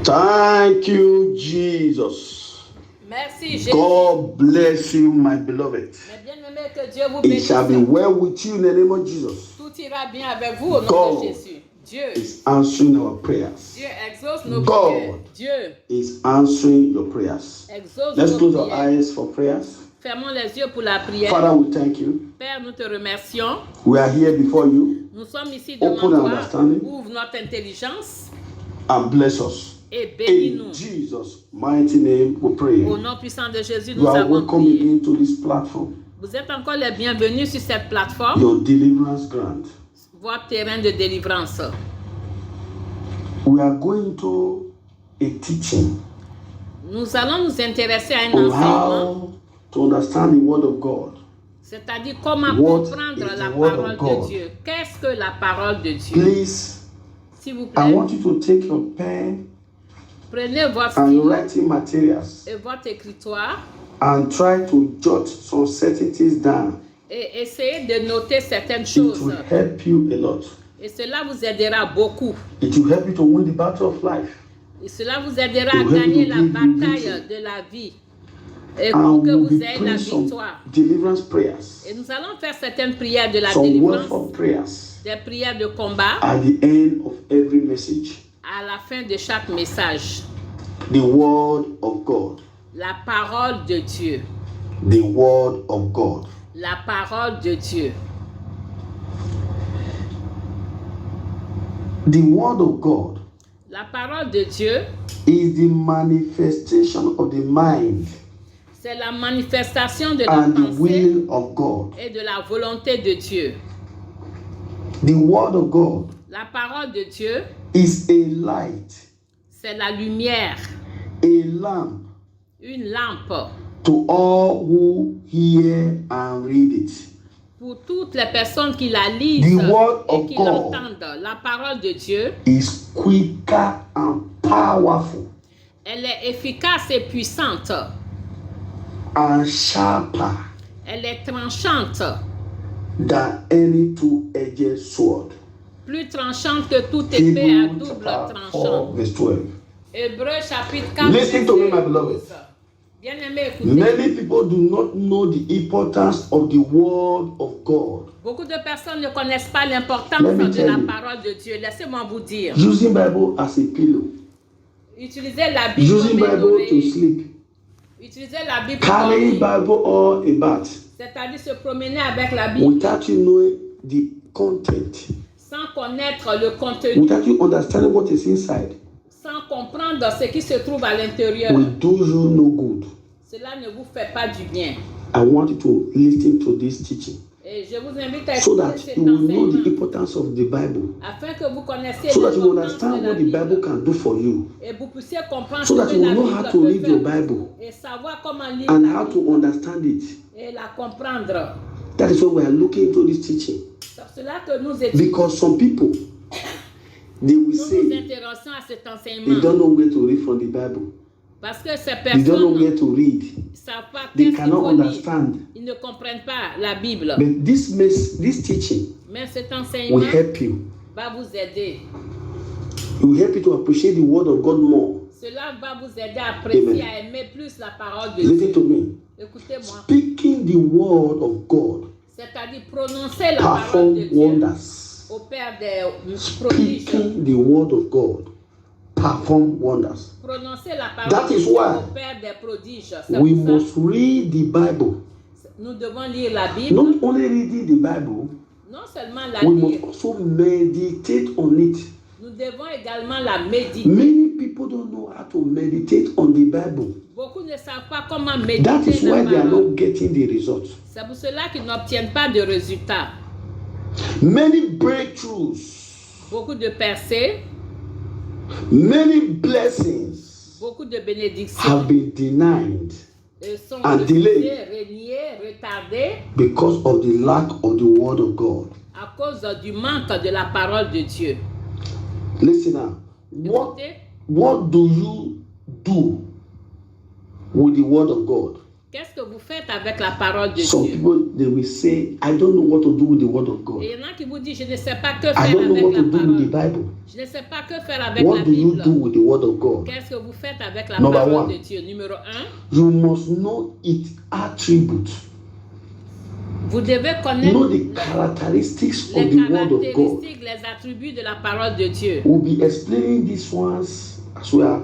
Thank you, Jesus. Merci, Jésus. God bless you, my beloved. Mais bien-aimé, que Dieu vous It bénisse. shall be well with you in the name of Jesus. Tout ira bien avec vous au nom God de Jésus. Dieu is answering our prayers. exauce nos God prières. Dieu is answering your prayers. exauce Let's nos close our prières. eyes for prayers. Fermons les yeux pour la prière. Father, we thank you. Père, nous te remercions. We are here before you. Nous sommes ici Open devant toi. understanding. Ouvre notre intelligence And bless us. et In bénis-nous. Jesus' mighty name we pray. Au nom puissant de Jésus, You nous are avons welcome prié. again to this platform. Vous êtes encore les bienvenus sur cette plateforme, Your deliverance grant. votre terrain de délivrance. We are going to a teaching Nous allons nous intéresser à un on enseignement, how to understand the word of God. c'est-à-dire comment What comprendre is la the word parole of God? de Dieu. Qu'est-ce que la parole de Dieu? Please, S'il vous I plaît, want you to take your pen prenez votre and your stylo writing materials et votre écritoire and try to jot some certain things down. et essayez de noter certaines It choses. will help you a lot. Et cela vous aidera beaucoup. It will help you to win the battle of life. Et cela vous aidera à It will help gagner you la to give you bataille victory. de la vie. Et And pour que we'll vous be ayez la praying some victoire. deliverance prayers, Et nous allons faire certaines prières de la some délivrance, warfare prayers des prières de combat at the end of every message. à la fin de chaque message. The word of God. La parole de Dieu. The word of God. La parole de Dieu. The word of God La parole de Dieu, is the manifestation of the mind c'est la manifestation de la and the pensée will of God. et de la volonté de Dieu. The word of God La parole de Dieu, is a light, c'est la lumière, a lamp une lampe to all who hear and read it. pour toutes les personnes qui la lisent The word et of qui God l'entendent. La parole de Dieu, is quicker and powerful elle est efficace et puissante. and sharper Elle est tranchante, than any two-edged sword. plus tranchante que toute épée à Hebrews double chapter 4 tranchant. verse 12. Hébreux chapitre 4. Listen to me, verset my beloved. 12. Bien-aimé, écoutez. Many people do not know the importance of the word of God. Beaucoup de personnes ne connaissent pas l'importance Let me de tell la you. parole de Dieu. Laissez-moi vous dire. Using Bible as a pillow, Utilisez la Bible using comme un Bible to oreiller. sleep, Utilisez la Bible pour carrying dormir. Bible or a bat C'est-à-dire se promener avec la Bible without you knowing the content, sans connaître le contenu, without you understanding what is inside, sans comprendre ce qui se trouve à l'intérieur. will do you no good. Cela ne vous fait pas du bien. I want you to listen to this teaching Et je vous invite à so écouter that cet you will know the enseignement importance of the Bible, afin que vous connaissiez so that you will l'importance de understand la what the Bible Bible can do for you, et vous puissiez comprendre so ce that que you la will know Bible how to peut read faire your pour Bible vous et savoir comment lire and la how Bible to understand it. et la comprendre. That is why we are looking into this teaching. C'est pour cela que nous étudions, Because some people, they will nous say intéressons à cet they enseignement don't know where to read from the Bible. parce que ces They don't know personnes where to read. ne savent pas They qu'est-ce qu'il cannot faut lire. understand. Ils ne comprennent pas la Bible. But this teaching Mais cet will enseignement help you. va vous aider. It will help you to appreciate the word of God more. Cela va vous aider à apprécier, Amen. à aimer plus la parole de Listen Dieu. to me. Écoutez-moi. Speaking the word of God C'est-à-dire prononcer la parole de perform Dieu wonders. au Père des prodiges. Speaking the word of God perform wonders. Prononcer la parole That de is Dieu why au Père des prodiges. C'est We pour ça must read the Bible. nous devons lire la Bible. Not only reading the Bible, Non seulement la we lire, must also meditate on it. nous devons également la méditer. Many people don't know how to meditate on the Bible. Beaucoup ne savent pas comment That is méditer why la they are parole. not getting the results. C'est pour cela qu'ils n'obtiennent pas de résultats. Many breakthroughs, Beaucoup de percées, many blessings beaucoup de bénédictions have been denied sont and refusées, delayed reniées, retardées because of the lack of the word of God. à cause du manque de la parole de Dieu. Listen now. Écoutez, What do you do with the word of God? Qu'est-ce que vous faites avec la parole de Some Dieu? people, they will say, I don't know what to do with the word of God. Et il y en a qui vous disent, je ne sais pas que I faire don't know avec what la to do with the parole. Bible. Je ne sais pas que faire avec la What do you Bible. do with the word of God? Qu'est-ce que vous faites avec la Number parole one. de Dieu? Numéro 1, You must know its attributes. vous devez connaître Know the characteristics les of the word of God. caractéristiques, les attributs de la parole de Dieu. We'll be explaining these ones as we are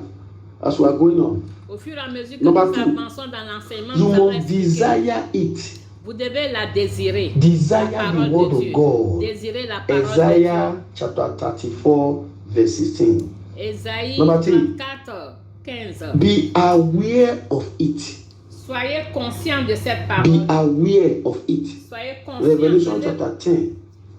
going on. Au fur et à mesure que Number nous two, avançons dans l'enseignement, You nous allons must expliquer. desire it. Vous devez la désirer. Desire La the parole word de of Dieu. God. Désirer la parole Isaiah de chapter 34, verse 16. Dieu. Ésaïe Number three. 34, 15. Be aware of it. Soyez conscient de cette Be parole. aware of it. Soyez conscient Revelation de chapter 10,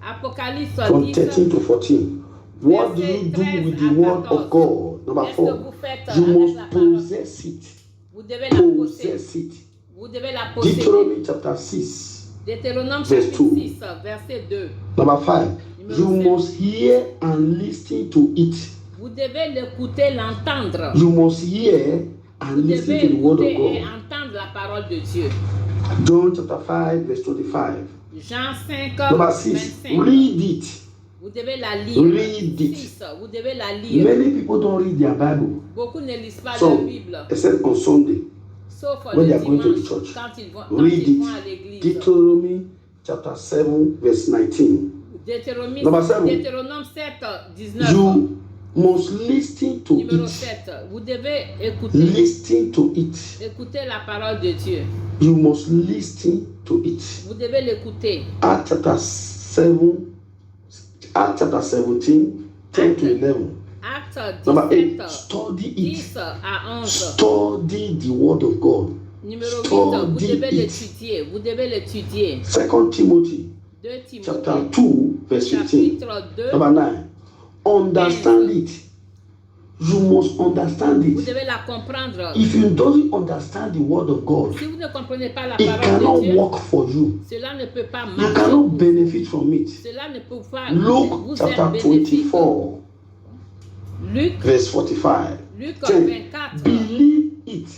Apocalypse from 10. 13 to 14. What do you do with the word of God? Number Qu'est-ce que 4. vous faites You avec must la parole? possess it. Vous devez la posséder. Possess it. Vous devez la posséder. Deuteronomy chapter 6. Deutéronome Verse chapitre 2. 6, verset 2. Number 5. Numéro You 5. must hear and listen to it. Vous devez l'écouter, l'entendre. You must hear and Vous listen devez to the word écouter of et God. entendre la parole de Dieu. John chapter 5, verse 25. Jean 5, Number 6. 25. Read it. Vous devez la lire. Read it. 6. Vous devez la lire. Many people don't read their Bible. Beaucoup ne lisent pas So, leur Bible. except on Sunday. Sauf when le they are going to the dimanche, church. quand ils vont, Read it. à l'église. Deuteronomy chapter 7, verse 19. Deutéronome Number 7. Deutéronome 7, 19. You must listen to Numéro it. 7. Vous devez écouter. Listen to it. Écouter la parole de Dieu. You must listen to it. Vous devez l'écouter. Acts chapter 7, Acts chapter 17, 10 to 11. Acte Number 8. 17, Study it. 10 à 11. Study the word of God. Numéro 8, Study vous devez it. l'étudier. Vous devez l'étudier. 2 Timothy 2 chapter Timothée, 2, verse 15. chapitre 2. Number 9. Understand it. You must understand Vous it. devez la comprendre. If you don't understand the word of God, Si vous ne comprenez pas la it parole cannot de Dieu, work for you. cela ne peut pas You marcher. cannot pour vous. benefit from it. Cela ne peut pas Luke vous chapter être bénéfique. 24, Luc, verse 45. Luc 10. 24. Believe it.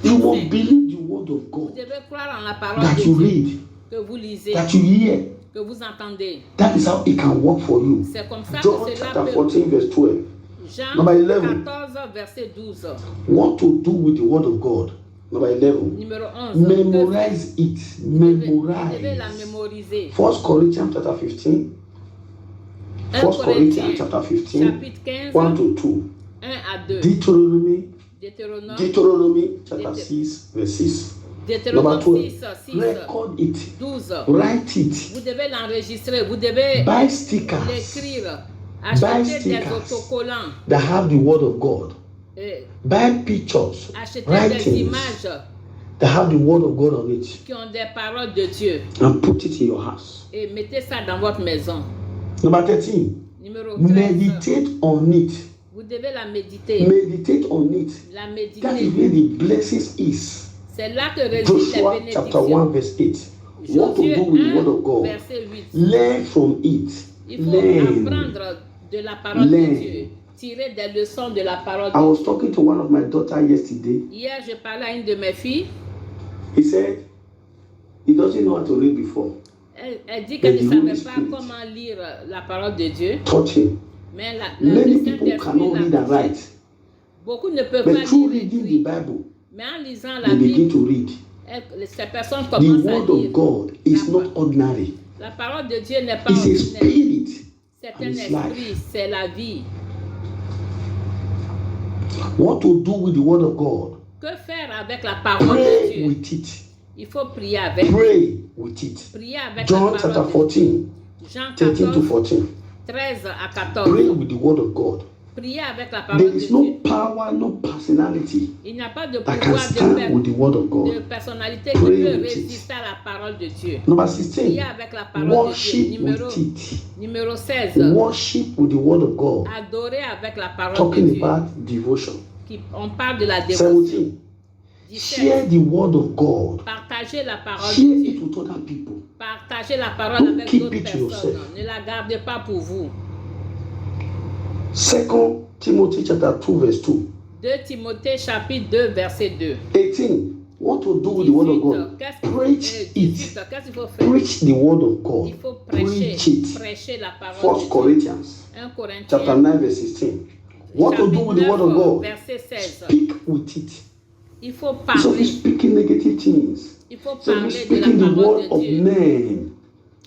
You must believe the word of Vous God devez croire en la parole that de you Dieu read, que vous lisez, that you hear. que vous entendez. That is how it can work for you. C'est comme ça John que cela chapter peut. 14, verse 12. Jean Number 11. 14, verset 12. What to do with the word of God? Number 11. Numéro 11. Memorize it. Vous devez la Memorize. mémoriser. 1 Corinthians chapter 15. 1 1 Corinthians Corinthiens, chapter 15, chapitre 15, 1 to 2. 1 à 2. Deuteronomy chapter Deutéronome 6, verse 6. Deutéronome Number 12. 6, 6, Record it. 12. Write it. Vous devez l'enregistrer, vous devez Buy stickers l'écrire. Acheter des stickers. autocollants. that have the word of God. Buy pictures, Acheter des writings images that have the word of God on it, qui ont des paroles de Dieu. and put it in your house. Et mettez ça dans votre maison. Number 13. Numéro 13. Meditate on it. Vous devez la méditer. Meditate on it. La That is méditer. where the blessings is. C'est là que résident Joshua les chapter 1 bénédictions. verse 8. What to Josué do with the 1, word of God? verset 8. Learn from it. Il faut Learn. apprendre de la parole Learn. de Dieu. Tirer des leçons de la parole I de was Dieu. talking to one of my daughters yesterday. Hier, je parlais à une de mes filles. He said he doesn't know how to read before. Elle dit qu'elle The ne Holy savait pas Spirit comment lire la parole de Dieu. taught him. Mais Many le people Saint-Esprit cannot read l'a and poussée. write, Beaucoup ne peuvent but pas through lire et reading the écrire. Bible, Mais en lisant la they begin Bible, to read. ces personnes The commencent à word of lire. God is not ordinary. La parole de Dieu n'est pas It's a ordinaire. spirit. C'est and un it's esprit, life. c'est la vie. What to do with the word of God? Que faire avec la parole de Pray Dieu? with it. Il faut prier avec. Pray with it. Prier avec John la chapter parole de 14, Dieu. Jean 13 to 14, 14. 13 à Pray 14. with the word of God. Prier avec la There parole de is no Dieu. power, no personality Il n'y a pas de that can pouvoir stand with the word of de God. personnalité qui Pray peut with it. résister à la parole de Dieu. Number Prier 16. avec la parole de Dieu. Worship with it. Numéro 16. Worship with the word of God. Adorer avec la parole de Talking Dieu. about devotion. On parle de la dévotion. 17. 17. Share the word of God. Partager la parole Share de it Dieu. with other people. Partagez la parole Don't avec keep d'autres it to personnes. yourself. Ne la gardez pas pour vous. 2 Timothy chapter 2 verse 2. 2 Timothée chapitre 2 verset 2. 18. What to do with the word of 18, God? Preach it. qu'est-ce qu'il faut faire? Preach the word of God. Il faut Preach it. prêcher la parole 1 de Dieu. Corinthians 1 Corinthiens, chapter 9 verse 16. What to do with the word of God? verset 16. Speak with it. Il faut So parler. he's speaking negative things. Il faut So parler he's de la speaking the parole word de of Dieu. men.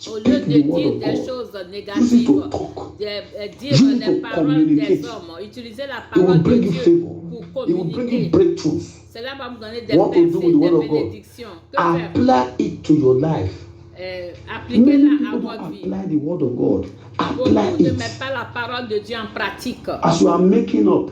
Au lieu Speak de the word dire of des God. choses Use it négatives, to talk. dire Use it les to paroles communicate. des hommes, utiliser la It will parole de bring you Dieu favor. pour It will bring you communiquer. breakthroughs. Cela va vous donner des What to do with the word of God? bénédictions. Que faire? Apply it to your life. Many Appliquez-la à people votre don't vie. apply the word of God. Apply Beaucoup ne it. mettent pas la parole de Dieu en pratique. As you are making up,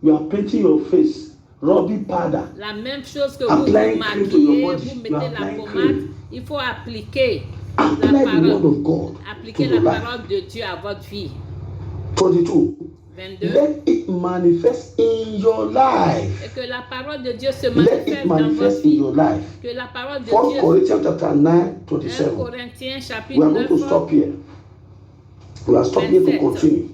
you are painting your face, rubbing powder. La même chose que vous Applying vous cream to your maquillez, body. vous You mettez are la applying pommade, cream. il faut appliquer Apply la the word parole. of God to Appliquez your la life. parole de Dieu à votre vie. 22. 22. Let it manifest in your life. Et que la parole de Dieu se Let manifeste it dans votre manifest in vie. your life. Que la parole de 1 Dieu. Corinthians chapter 9, 1 27. Corinthiens We chapitre are going to 9. stop here. We are stopping here to 27. continue.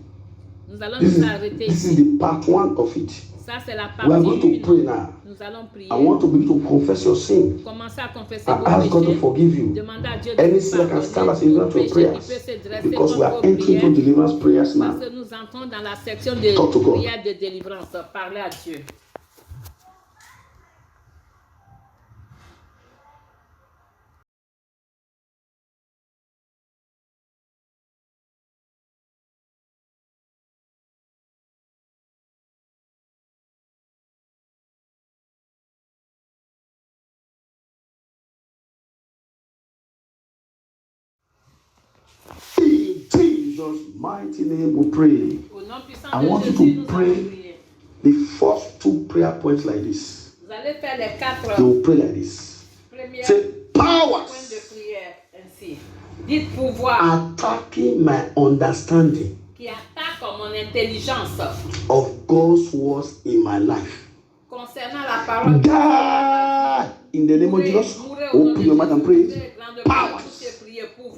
Nous allons This nous is, arrêter this ici. is the part 1 of it. Ça, c'est la We are going to partie pray 1. now. Nous allons prier. I want to begin to confess your sin Commencez à confesser and vos ask God to péchés. forgive you. Demandez à Dieu de Any vous sin that can stand as pardonner hindrance tout to your péché qui peut prayers, se dresser because we contre are vos entering into prières. deliverance prayers Parce now. que nous entrons dans la section Talk to de God. prière de délivrance. Parlez à Dieu. In Jesus' mighty name we pray. Au nom puissant I de want you Jésus, to nous pray. allons prier. The first 2 prayer points like this. Vous allez faire les 4 You will pray like this. premières Say, points powers de prière ainsi. Dites pouvoir attacking my understanding qui attaque mon intelligence of God's words in my life. concernant la parole. God, in the name of Jesus, open your mouth and pray. Powers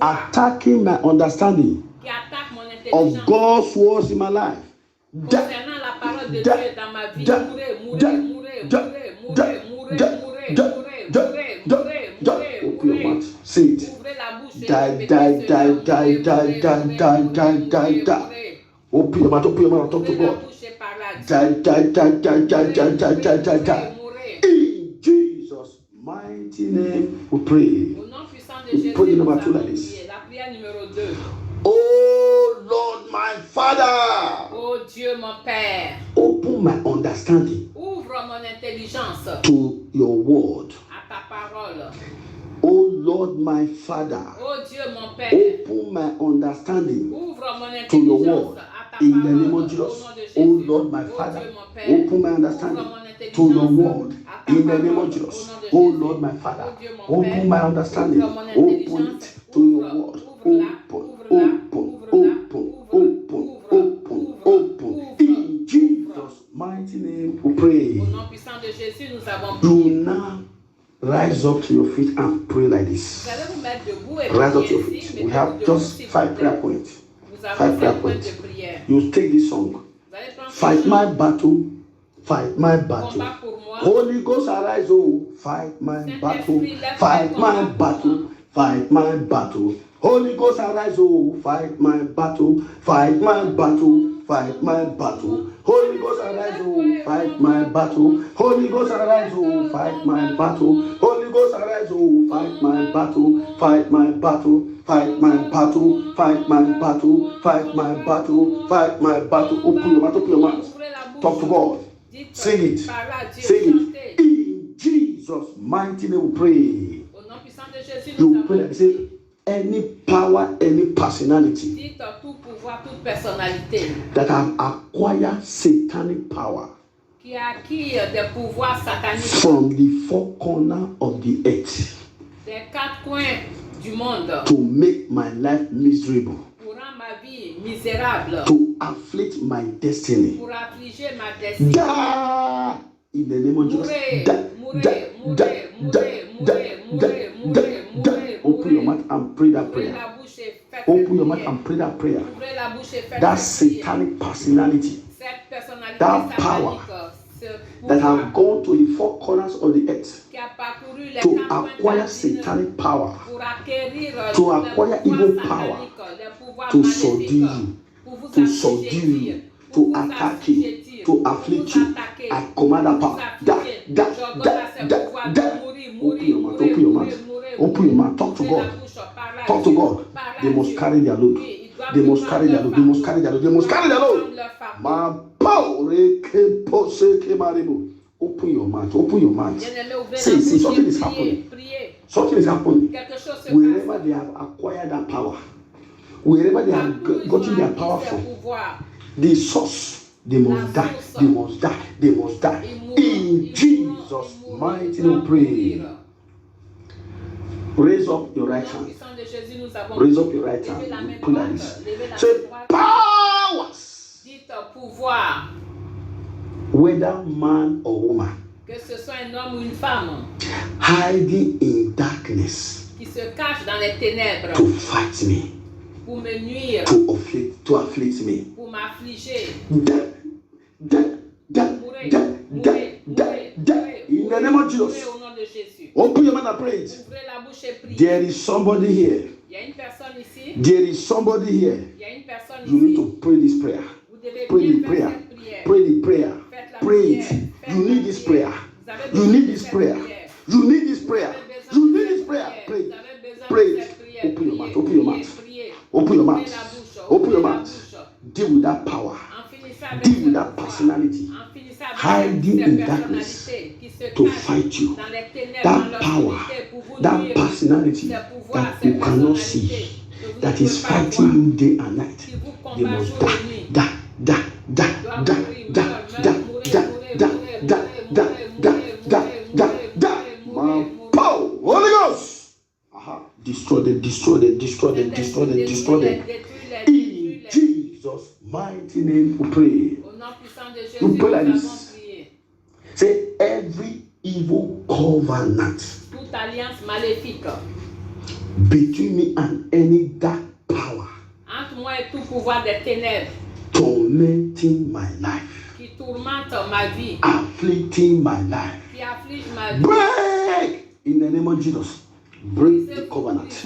attacking my understanding Qui attaque mon of intelligence God's words in my life. concernant la parole de Dieu dans ma vie. Open your mouth. Say it. Ouvrez la bouche et Die, répétez die, cela. die, die, die, die, die, die, die. Open your mouth, talk to Ouvrez la God. bouche et parlez à Dieu. Die. In Jesus' mighty name we pray. Au nom puissant de Jésus, Pray nous number 2 allons like this. prier. La prière numéro 2. Oh Lord, my Father, Oh Dieu, mon Père, open my understanding ouvre mon intelligence to your word. à ta parole. Oh Lord, my Father, Oh Dieu, mon Père, open my understanding ouvre mon to your intelligence word. à ta In parole. the name of Au Jesus, nom de Jésus. oh Lord, my Oh Father, Dieu, mon Père, open my ouvre understanding mon intelligence to your word. à ta In the name parole. of Jesus, Au nom de oh Jésus. Lord, my Father, Oh Dieu, mon open Père, my understanding. ouvre mon Open intelligence. it to your Ouvre, word. ouvre-la, Open. In Jesus' mighty name we pray. Au nom puissant de Jésus, nous avons Do prié. now rise up to your feet and pray like this. Vous allez vous mettre debout et Rise up to prier your ici. feet. We Mettez-vous have debout, just s'il vous 5 plaît. prayer points. Nous avons 5 prayer 5 points points. de prière. You take this song. Vous allez prendre Fight ce my chant. battle. Fight my battle. Combat pour moi. Holy Ghost arise, oh, fight my battle. Fight my battle. Fight my battle. Holy Ghost arise, oh, fight my battle. Fight my battle. Fight my battle. Holy Ghost arise, oh, fight my battle. Holy Ghost arise, oh, fight my battle. Holy Ghost arise, oh, fight my battle. Fight my battle. Fight my battle. Fight my battle. Fight my battle. Fight my battle. Open your mouth. Open your mouth. Talk to God. Sing it. Sing it. In Jesus' mighty name we pray. Au nom puissant de Jésus, You nous pray avons like say, prié. any power, any personality Dites tout pouvoir, toute personnalité that have acquired satanic power qui acquis des pouvoirs sataniques from the four corners of the earth des 4 coins du monde to make my life miserable, pour rendre ma vie misérable, to afflict my destiny. pour affliger ma destinée. Die in the name of Jesus. Die. Open your mouth and pray that Ouvrez prayer. la bouche et faites Open your cette mouth prière. and pray that prayer. Ouvrez la bouche et faites That cette prière. satanic personality, Cette personnalité that satanique, power that have gone to the four corners of the earth qui a parcouru les to quatre coins acquire de satanic power, pour acquérir to les acquire pouvoirs evil sataniques, power, les pouvoirs to subdue maléfiques, you, pour vous to subdue assujettir, you, pour to vous attack you, assujettir, to pour afflict vous you. attaquer, I command that pour power. vous That, affliger. that, J'ordonne à that, ces that, pouvoirs de that. mourir, Open mourir, your mouth, mourir, open your mourir, mouth. mourir, Open your mouth, talk to Ouvrez la God. bouche, parle à Talk to Dieu, God. parle à They must Dieu. carry their load. Oui, ils doivent They must prendre carry their leur load. They must fardeau. carry their load. They must Ils carry their doivent load. prendre leur fardeau. Ma power, pose, kemaribu. Open your mouth. Open your mouth. Bien-aimés, ouvrez See, la see, bouche something et is priez, happening. priez. Something is happening. Quelque chose se Wherever passe. they have acquired that power, wherever they have Partout, ils gotten ont their acquis power ces from, pouvoirs. the source, they must La die. source. They must die. They must die. Ils mourront, In ils Jesus' mourront, ils mighty doivent name, pray. mourir. Raise up your Au right nom hand. puissant de Jésus, nous avons Raise up your right levé la hand. main Put like droite, this. levé la Say, main droite. powers, Dites pouvoir, whether man or woman, que ce soit un homme ou une femme, hiding in darkness qui se cache dans les ténèbres to fight me, pour me nuire, to afflict me. pour m'affliger. In the name of Ouvrez Jesus. au nom de Jésus. Open your mouth and pray it. Ouvrez la bouche et priez. There is somebody here. Il y a une personne ici. There is somebody here. Il y a une personne You need ici. to pray this prayer. Vous devez Pray bien the faire prayer. cette prière. Pray the prayer. Faites la Pray prière. it. Faites You la need this prière. prayer. Vous avez You besoin need de this cette prayer. prière. You need this Vous prayer. avez besoin You de need cette this prayer. prière. Pray Vous it. avez besoin Pray de it. cette prière. Open your mouth. Priez, Open your priez, mouth. priez. Open your Ouvrez mouth. la bouche. Open your Ouvrez la mouth. bouche. Deal with that power. En finissant avec Deal ce with that pouvoir. personality. En finissant avec Hiding cette in personnalité darkness qui se to cache fight you. dans les ténèbres, That dans power, l'obscurité pour vous that nuire. personality Ces pouvoirs, that ces you cannot personnalités see, que vous ne that pouvez is pas fighting voir, you day and night, qui vous they combat must jour et nuit. die, die, die, die, die, die, die, die, die. My power, Holy Ghost. Aha. Destroy them, destroy them, destroy them, destroy them, destroy them. In Jesus' mighty name we pray. Au nom puissant de Jésus, You nous pray like avons this. prié. Say every evil covenant Toute alliance maléfique between me and any dark power entre moi et tout pouvoir des ténèbres tormenting my life, qui tourmente ma vie, afflicting my life. qui afflige ma vie. Break in the name of Jesus. Break the covenant.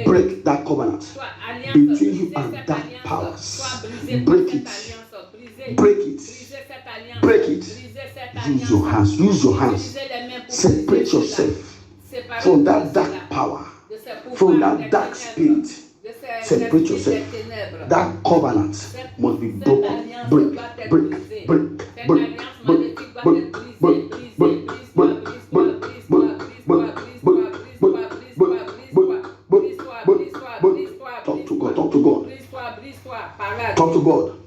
Break that covenant Soit alliance, between you brisez and cette dark alliance, powers. soit brisez Break cette it. alliance, brisez, Break it. brisez cette alliance, Break it. brisez cette Use alliance. your hands. Use your hands. Utilisez les mains pour Separate briser cela. yourself Séparez-vous from de that cela, dark power, de ces pouvoirs from des that dark ténèbres, spirit. de ces Separate esprits yourself. des ténèbres. That covenant must be broken. Break, break, break, break, break, break, break, break, Talk to God. Talk to God. Talk to God.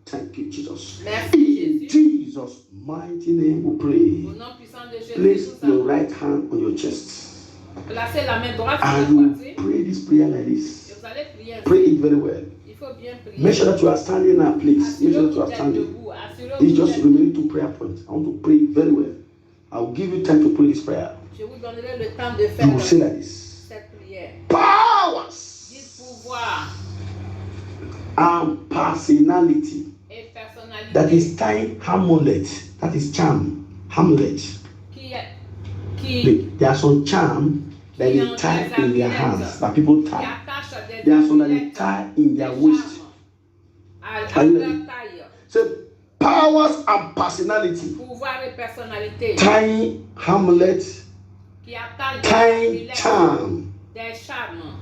Thank you, Jesus. In Jesus' mighty name we pray. Au nom puissant de Jésus, Place nous your avons right hand on your chest. placé la main droite sur And la you poitrine. pray this prayer like Et this. vous allez prier ainsi. Pray it very well. Il faut bien prier. Make sure that you are standing now, please. Make sure that Assurez-vous you are d'être standing. debout. Assurez-vous It's just d'être remaining debout. 2 prayer points. I want to pray it very well. I will give you time to pray this prayer. Je vous donnerai le temps de You faire will say like this. cette prière. Powers Dites pouvoir and personality et personnalité that is tying amulet, that is charm, amulet. qui There are some charm that they tie in their hands, that people tie. attache des There are some that they amulettes, tie in their des waist. charmes Are à you leur ready? taille. Say powers and personality Pouvoir et personnalité tying amulet, qui attachent des tying amulettes, charm des charmes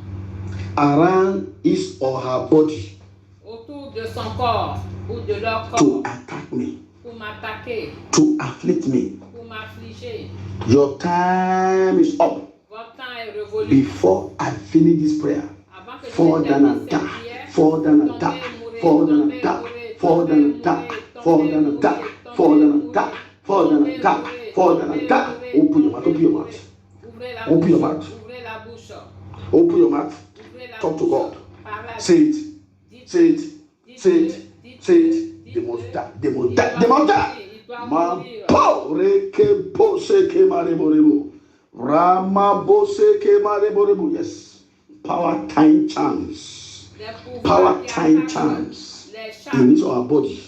around his or her body autour de son corps ou de leur to corps attack me, pour m'attaquer, to afflict me. pour m'affliger. Your time is up. Votre temps est révolu. Before I finish this prayer, Avant que fall je down and termine die, cette prière, fall down and die, fall down and die, fall down and die, fall down and die, fall down and die, fall down and die, fall down and die. Open your mouth, open your mouth, ouvrez la Open your bouche, mouth. ouvrez la bouche, open your mouth. ouvrez la Talk to bouche. God. Parlez à Say it, Dieu. say it, say it, say it. They Dites-le. must die, they must Il die, doit they must mourir, die. il doit Ma mourir. power ke pose ke marebo. Rama bose ke marebo. Yes. Power time chance. Les pouvoirs Power qui time attachent chance. les He needs our body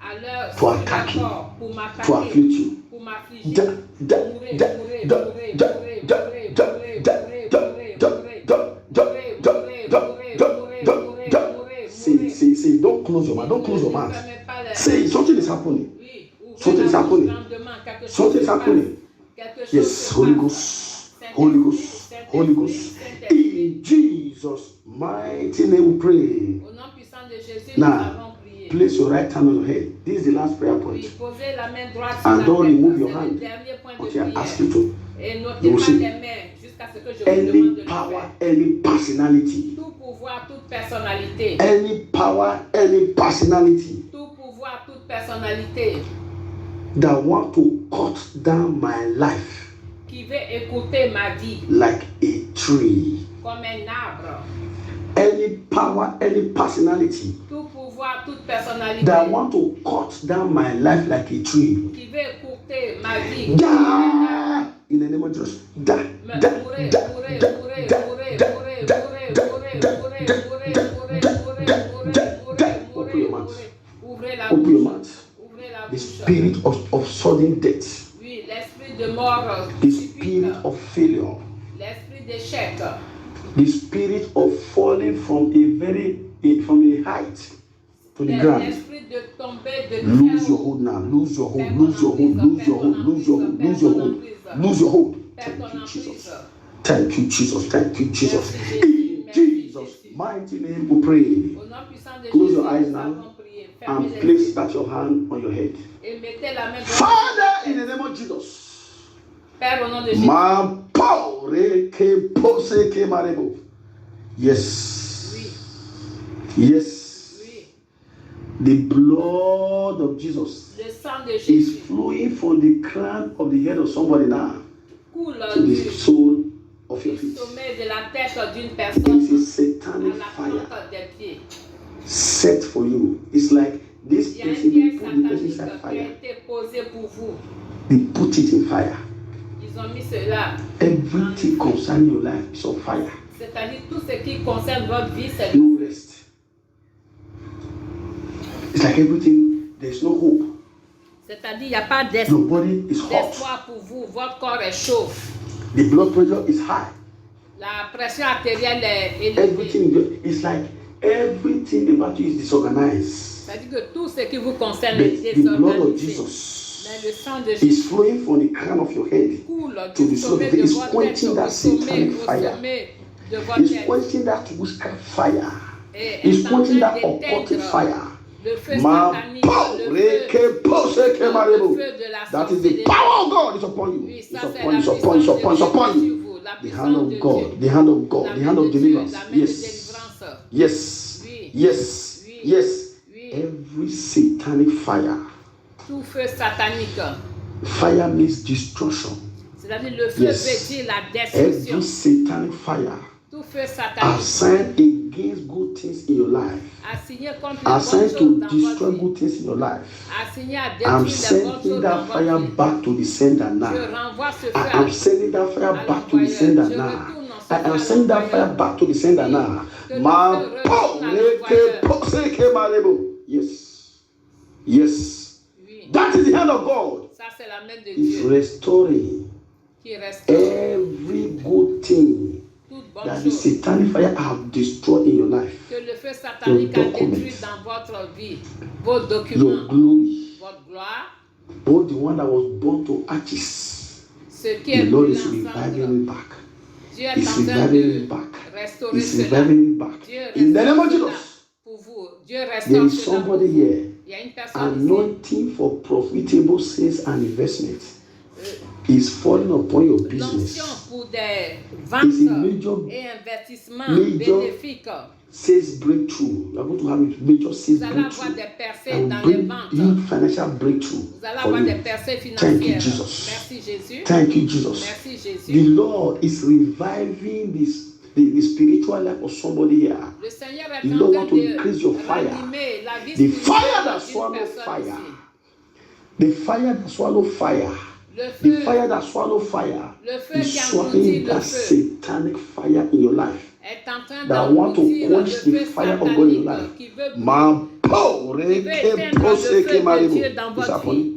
à leur to attack you, corps pour to m'attaquer, afflict you. pour m'affliger. Da, da, Mourir, da, mourir, da, mourir, da, mourir, da, mourir, da, mourir, da, mourir, da, mourir, da, mourir, da, da, mourir, da, mourir, da, mourir, da, mourir, da, mourir, da. mourir, See, mourir. see, see. Don't close your mouth. Don't close your Ne mouth. fermez pas les- Say something is happening. Oui, ouvrez Something la is bouche happening. grandement, quelque chose Something is se passe. happening. Quelque chose Yes, se Holy passe. Ghost, Holy Ghost, Holy Ghost. In Jesus' mighty name we pray. Au nom puissant de Jésus, nous Now, avons prié. place your right hand on your head. This is the last prayer point. Oui, posez la main droite sur And la don't tête. remove your C'est hand le dernier point de until I ask you prière. to. Et notez You will pas see. les mains jusqu'à ce que je vous demande Any de le power, faire. any personality, Tout pouvoir, toute personnalité. any power, any personality Tout pouvoir, toute personnalité that want to cut down my life qui veut écouter ma vie like a tree. comme un arbre. Any power, any personality Tout pouvoir, toute personnalité that want to cut down my life like a tree. qui veut écouter ma vie comme un arbre. Die in the name of Jesus. Die, Me- die, mourir, die, mourir, die, mourir, die, mourir, die, mourir, die, mourir, die, mourir, die, mourir, die, mourir, die, mourir, die, mourir, die, mourir, die, mourir, die. mourir, Open your mouth. mourir. Ouvrez la Open your bouche. mouth. Ouvrez la The bouche. spirit of sudden death, Oui, l'esprit de mort the subite, spirit of failure, l'esprit d'échec, the spirit of falling from a height to the ground. l'esprit de tomber de Lose très your haut. hold now. Lose your hold. Lose your hold. Lose your hold. Lose your hold. Lose your hold. Lose your hold. Perds Thank ton you, Jesus. emprise. Thank you, Jesus. Thank you, Jesus. Merci, In Jésus. Jesus' mighty name we pray. Au nom puissant de Close Jésus, your eyes nous now avons prié. Fermez and les place yeux that your hand on your head. et mettez la main droite. Father, in the name of Jesus. Père, au nom de Jésus. Ma power ke pose ke marebo. Yes. Oui, Yes. oui. The blood of Jesus Le sang de is Jésus flowing from the crown of the head of somebody now coule to the du sole of your feet. sommet de la tête d'une It's personne a à satanic la fire plante des pieds. set for you. It's like this Il y a un person, piège they put the person satanique inside qui a fire. été posé pour vous. They put it in fire. Ils ont mis cela. Everything concerning your life is on fire. C'est-à-dire tout ce qui concerne votre vie, c'est No rest. It's like everything, there's no hope. c'est-à-dire il n'y a pas Your body is hot. d'espoir pour vous. Votre corps est chaud. The blood pressure is high. La pression artérielle est élevée. Everything, it's like everything about you is disorganized. C'est-à-dire que tout ce qui vous concerne But est the blood of désorganisé. Jesus Mais le sang de is Jésus flowing from the crown of your head coule to du the sole sommet of it. de It's votre tête quenching au that sommet, satanic au fire. sommet de votre It's tête. quenching that witchcraft fire. Et It's est en quenching train that occultic d'éteindre fire. le feu Ma satanique, power, le feu de la that is the sorcellerie. power of God is upon you. Oui, It's ça c'est upon la you, it's puissance upon you, de it's upon you, it's Dieu upon sur you. vous. La The puissance hand de of Dieu. God, the hand of God, La the main hand de of Dieu, deliverance. la main de Yes, délivrance. yes, Oui. yes, Oui. yes. Oui. Every satanic fire. Tout feu satanique. Fire means destruction. C'est-à-dire le feu Yes. veut dire la destruction. Every satanic fire Tout feu are satanique sent against good things in your life. assigné contre les Are bonnes sent choses to dans destroy votre vie. good things in your life. Assigné à I'm détruire les bonnes sending choses dans that fire votre vie. back to the sender Je now. renvoie ce feu I à am sending that fire à back to the l'envoyeur. sender Je now. retourne ce I feu am à sending that fire l'envoyeur. back to the sender Oui. now. Que le Ma feu retourne à Yes. Yes. Oui. That is the hand of God. Ça, c'est la main de It's Dieu restoring qui restaure every good thing toute bonne that the chose satanic fire have destroyed in your life. que le feu satanique a Your documents. détruit dans votre vie. Vos Your documents, glory, votre gloire, both the one that was born to arches. ce qui The est Lord brûlé is reviving ensemble. it back. Dieu est He's en train reviving de it back. restaurer He's cela. reviving it back. Dieu In the name of restaure cela Jesus. pour vous. Dieu There restaure is cela pour somebody vous. here. Il y a une personne ici. Anointing for profitable sales and investment is falling upon your L'onction business. pour des It's ventes a major et investissements major bénéfiques. sales breakthrough. You are going to have a major sales Vous allez avoir breakthrough. des percées And dans les bring ventes. you financial breakthrough Vous allez for avoir you. des percées Thank you, financières. Jesus. Merci Jésus. Thank you, Jesus. Merci The Jésus. Lord is reviving the spiritual life of somebody here. Le Seigneur est You en don't train want to increase your de fire. ranimer la vie The fire spirituelle that d'une swallows personne fire. ici. The fire that swallow fire. Le The feu fire that swallow fire Le feu is qui engloutit swallowing le that feu satanic fire in your life. est en train That want to d'engloutir le quench the feu fire of God in your satanique life. qui veut Ma Oh, Il veut éteindre le feu de Dieu dans votre vie.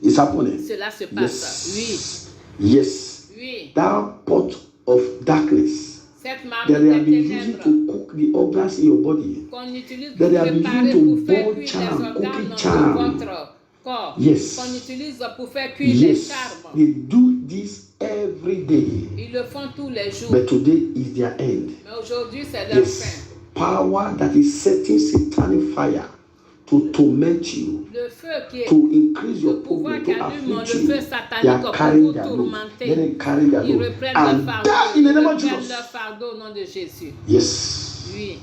It's happening. Cela se passe. Yes. Oui. That pot of darkness Cette that marmite they have des been using ténèbres to cook the organs in your body. qu'on utilise That pour they have been préparer, using pour to faire boil cuire les charm, organes cooking de charm. votre corps. Yes. Qu'on utilise pour faire cuire les Yes. charbons. They do this every day. Ils le font tous les jours. But today is their end. Mais aujourd'hui, c'est leur fin. Yes. Power that is setting satanic fire to torment you, Le feu qui est to increase le your pouvoir problem, qui to allume le afflict feu you. They satanique are pour carrying vous their load. Let tourmenter. them carry their Ils load reprennent leur and fardeau. die in the Ils name of reprennent Jesus. leur fardeau au nom de Jésus. Yes. Oui.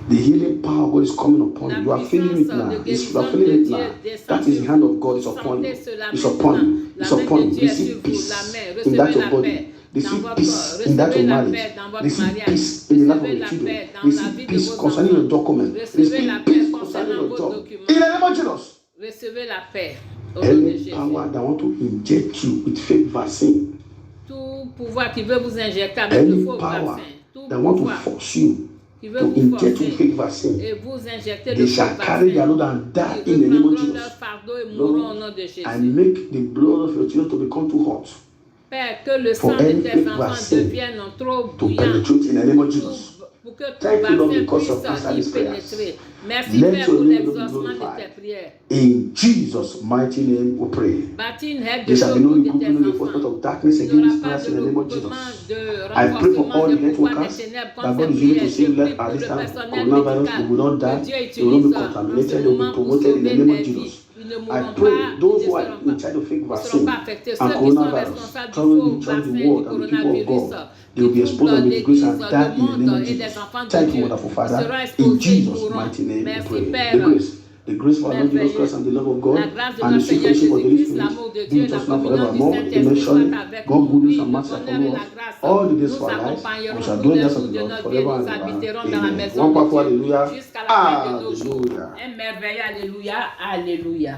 The healing power of God is coming upon La you. You are feeling it puissance now. de You guérison are feeling de it Dieu now. descend That is sur the hand vous. of God is Vous upon you. sentez cela It's maintenant. upon you. La It's main upon de you. Dieu est Receive sur vous. peace La main. in that Recevez your la body. paix dans Receive votre peace corps. in that Recevez your la marriage. paix dans votre Receive mariage. peace in the life of Recevez your la children. paix dans la vie Receive de peace vos concerning your enfants. documents. Recevez Receive la peace paix concerning concernant your vos job. documents. In the name of Jesus. Recevez la paix au nom de Any Jésus. power that want to inject you with fake vaccine, Tout pouvoir qui veut vous injecter avec le any faux power vaccin, tout that want to pouvoir force you qui veut to vous inject you with forcer fake vaccine, et vous injecter they le faux shall carry their vaccin, load and die ils in the name of reprendront leur Jesus. fardeau et mourront au nom de I Jésus. make the blood of your children to become too hot Père, que le for sang de any tes fake enfants vaccine devienne trop to bouillant penetrate in the name of Jesus. pour que tout Thank you, Lord, vaccin because of puisse answering y these prayers. pénétrer. Merci Let Père your pour name be l'exaucement de glorified. tes prières. In Jesus' mighty name we pray. Bâtis une aide de There shall be no secours de regrouping, tes no enforcement enfants. of darkness Il n'y against aura these pas prayers de in the name of regroupement, Jesus. de I pray for renforcement all des the pouvoirs networkers des ténèbres that contre God ces is able to prières. Je save prie left pour at le this time of personnel coronavirus. médical They will not que die. Dieu They will not be utilise en ce contaminated. They will be moment pour promoted in the sauver name of des vies. Jesus. Ils ne I mourront pray pas, those ils who ne are seront in pas, charge of fake ils seront vaccine pas affectés. and Ceux qui sont coronavirus, responsables du troubling faux the church, vaccin the du world, and the people of coronavirus, God, they qui will be exposed troublent and be disgraced l'Église, and die le in the monde name of et les Jesus. enfants de Thank you, Dieu, wonderful ils Father. seront In exposés, ils Jesus' mourront. mighty name we Merci pray. Père. The grace of our Lord Jesus Christ and the love of God La grâce de and the notre sweet Seigneur fellowship of the Holy Jésus-Christ, Spirit l'amour de be Dieu, with la us now communion du forevermore. Saint-Esprit Amen. soit Surely, avec God nous. goodness Oui, and le mercy shall bonheur et follow la us grâce all the days nous of our lives. We accompagneront shall tous dwell in les the house jours of the de Lord notre vie. forever Nous and ever. habiterons dans la Amen. maison One de powerful Dieu hallelujah. jusqu'à la fin de nos jours. Hallelujah. Un merveilleux Alléluia. Alléluia.